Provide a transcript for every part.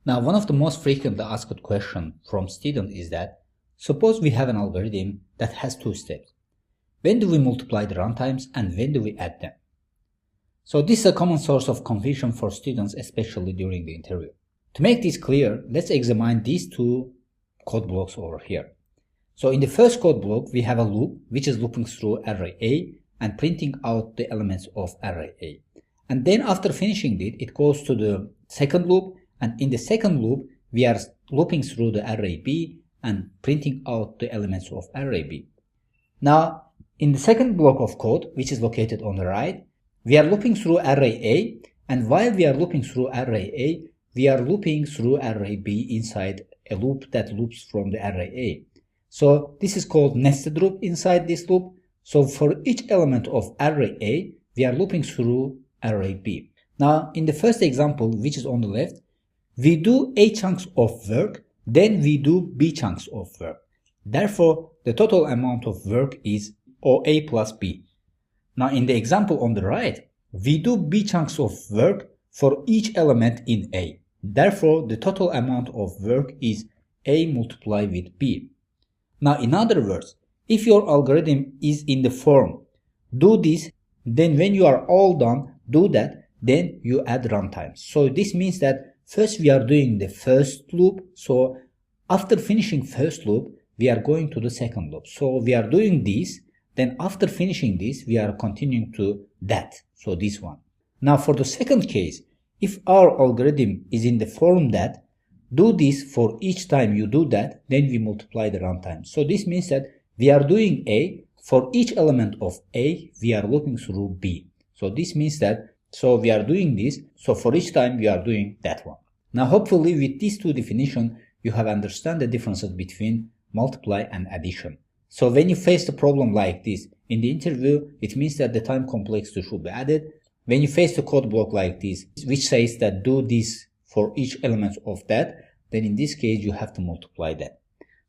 Now, one of the most frequently asked questions from students is that, suppose we have an algorithm that has two steps. When do we multiply the runtimes and when do we add them? So this is a common source of confusion for students, especially during the interview. To make this clear, let's examine these two code blocks over here. So in the first code block, we have a loop which is looping through array A and printing out the elements of array A. And then after finishing it goes to the second loop, and in the second loop, we are looping through the array B and printing out the elements of array B. Now, in the second block of code, which is located on the right, we are looping through array A, and while we are looping through array A, we are looping through array B inside a loop that loops from the array A. So this is called nested loop inside this loop. So for each element of array A, we are looping through array B. Now, in the first example, which is on the left, we do A chunks of work, then we do B chunks of work. Therefore, the total amount of work is OA plus B. Now, in the example on the right, we do B chunks of work for each element in A. Therefore, the total amount of work is A multiplied with B. Now, in other words, if your algorithm is in the form, do this, then when you are all done, do that, then you add runtimes. So this means that first we are doing the first loop. So after finishing first loop, we are going to the second loop. So we are doing this, then after finishing this, we are continuing to that. So this one. Now for the second case, if our algorithm is in the form that, do this for each time you do that, then we multiply the runtime. So this means that we are doing A, for each element of A, we are looping through B. So this means that, so we are doing this, so for each time we are doing that one. Now hopefully with these two definitions, you have understand the differences between multiply and addition. So when you face a problem like this in the interview, it means that the time complexity should be added. When you face a code block like this, which says that do this for each element of that, then in this case you have to multiply that.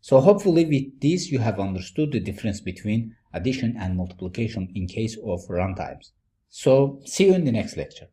So hopefully with this you have understood the difference between addition and multiplication in case of runtimes. So see you in the next lecture.